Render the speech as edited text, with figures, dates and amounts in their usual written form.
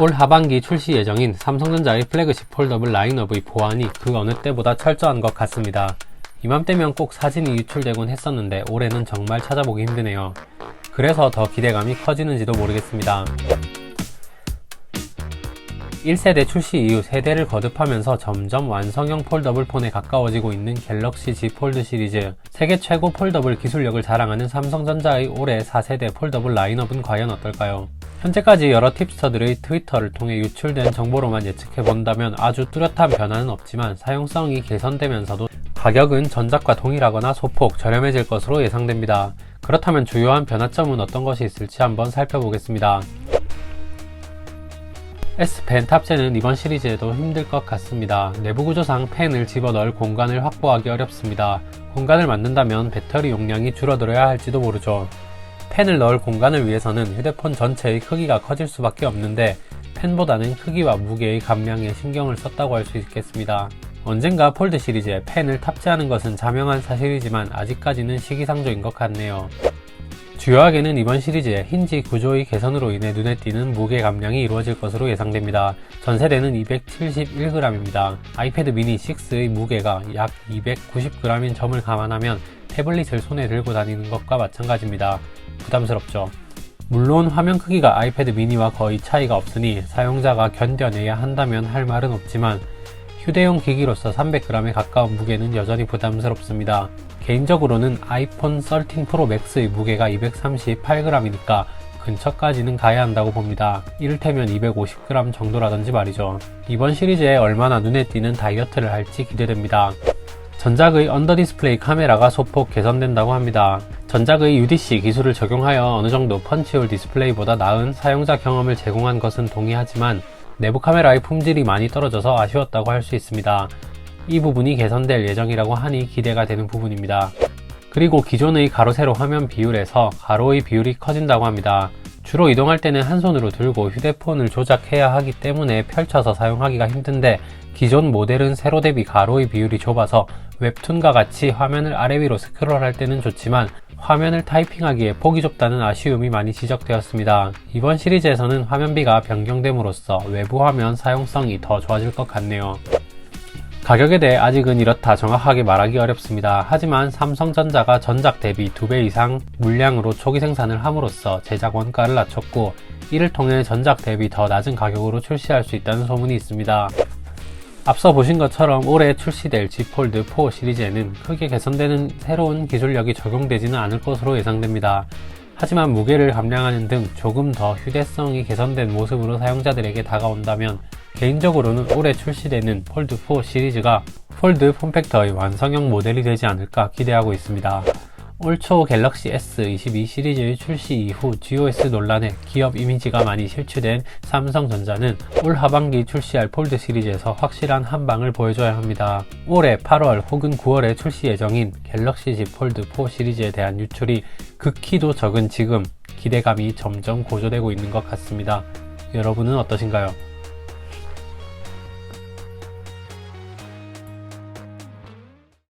올 하반기 출시 예정인 삼성전자의 플래그십 폴더블 라인업의 보안이 그 어느 때보다 철저한 것 같습니다. 이맘때면 꼭 사진이 유출되곤 했었는데 올해는 정말 찾아보기 힘드네요. 그래서 더 기대감이 커지는지도 모르겠습니다. 1세대 출시 이후 세대를 거듭하면서 점점 완성형 폴더블 폰에 가까워지고 있는 갤럭시 Z 폴드 시리즈. 세계 최고 폴더블 기술력을 자랑하는 삼성전자의 올해 4세대 폴더블 라인업은 과연 어떨까요? 현재까지 여러 팁스터들의 트위터를 통해 유출된 정보로만 예측해본다면 아주 뚜렷한 변화는 없지만 사용성이 개선되면서도 가격은 전작과 동일하거나 소폭 저렴해질 것으로 예상됩니다. 그렇다면 주요한 변화점은 어떤 것이 있을지 한번 살펴보겠습니다. S펜 탑재는 이번 시리즈에도 힘들 것 같습니다. 내부 구조상 펜을 집어넣을 공간을 확보하기 어렵습니다. 공간을 만든다면 배터리 용량이 줄어들어야 할지도 모르죠. 펜을 넣을 공간을 위해서는 휴대폰 전체의 크기가 커질 수밖에 없는데 펜보다는 크기와 무게의 감량에 신경을 썼다고 할 수 있겠습니다. 언젠가 폴드 시리즈에 펜을 탑재하는 것은 자명한 사실이지만 아직까지는 시기상조인 것 같네요. 주요하게는 이번 시리즈의 힌지 구조의 개선으로 인해 눈에 띄는 무게 감량이 이루어질 것으로 예상됩니다. 전세대는 271g입니다. 아이패드 미니 6의 무게가 약 290g인 점을 감안하면 태블릿을 손에 들고 다니는 것과 마찬가지입니다. 부담스럽죠. 물론 화면 크기가 아이패드 미니와 거의 차이가 없으니 사용자가 견뎌내야 한다면 할 말은 없지만 휴대용 기기로서 300g에 가까운 무게는 여전히 부담스럽습니다. 개인적으로는 아이폰 13 프로 맥스의 무게가 238g이니까 근처까지는 가야 한다고 봅니다. 이를테면 250g 정도라든지 말이죠. 이번 시리즈에 얼마나 눈에 띄는 다이어트를 할지 기대됩니다. 전작의 언더 디스플레이 카메라가 소폭 개선된다고 합니다. 전작의 UDC 기술을 적용하여 어느정도 펀치홀 디스플레이보다 나은 사용자 경험을 제공한 것은 동의하지만 내부 카메라의 품질이 많이 떨어져서 아쉬웠다고 할 수 있습니다. 이 부분이 개선될 예정이라고 하니 기대가 되는 부분입니다. 그리고 기존의 가로 세로 화면 비율에서 가로의 비율이 커진다고 합니다. 주로 이동할 때는 한 손으로 들고 휴대폰을 조작해야 하기 때문에 펼쳐서 사용하기가 힘든데 기존 모델은 세로 대비 가로의 비율이 좁아서 웹툰과 같이 화면을 아래 위로 스크롤할 때는 좋지만 화면을 타이핑하기에 폭이 좁다는 아쉬움이 많이 지적되었습니다. 이번 시리즈에서는 화면비가 변경됨으로써 외부 화면 사용성이 더 좋아질 것 같네요. 가격에 대해 아직은 이렇다 정확하게 말하기 어렵습니다. 하지만 삼성전자가 전작 대비 2배 이상 물량으로 초기 생산을 함으로써 제작 원가를 낮췄고 이를 통해 전작 대비 더 낮은 가격으로 출시할 수 있다는 소문이 있습니다. 앞서 보신 것처럼 올해 출시될 Z 폴드 4 시리즈에는 크게 개선되는 새로운 기술력이 적용되지는 않을 것으로 예상됩니다. 하지만 무게를 감량하는 등 조금 더 휴대성이 개선된 모습으로 사용자들에게 다가온다면 개인적으로는 올해 출시되는 폴드 4 시리즈가 폴드 폼팩터의 완성형 모델이 되지 않을까 기대하고 있습니다. 올 초 갤럭시 S22 시리즈의 출시 이후 GOS 논란에 기업 이미지가 많이 실추된 삼성전자는 올 하반기 출시할 폴드 시리즈에서 확실한 한방을 보여줘야 합니다. 올해 8월 혹은 9월에 출시 예정인 갤럭시 Z 폴드 4 시리즈에 대한 유출이 극히도 적은 지금 기대감이 점점 고조되고 있는 것 같습니다. 여러분은 어떠신가요?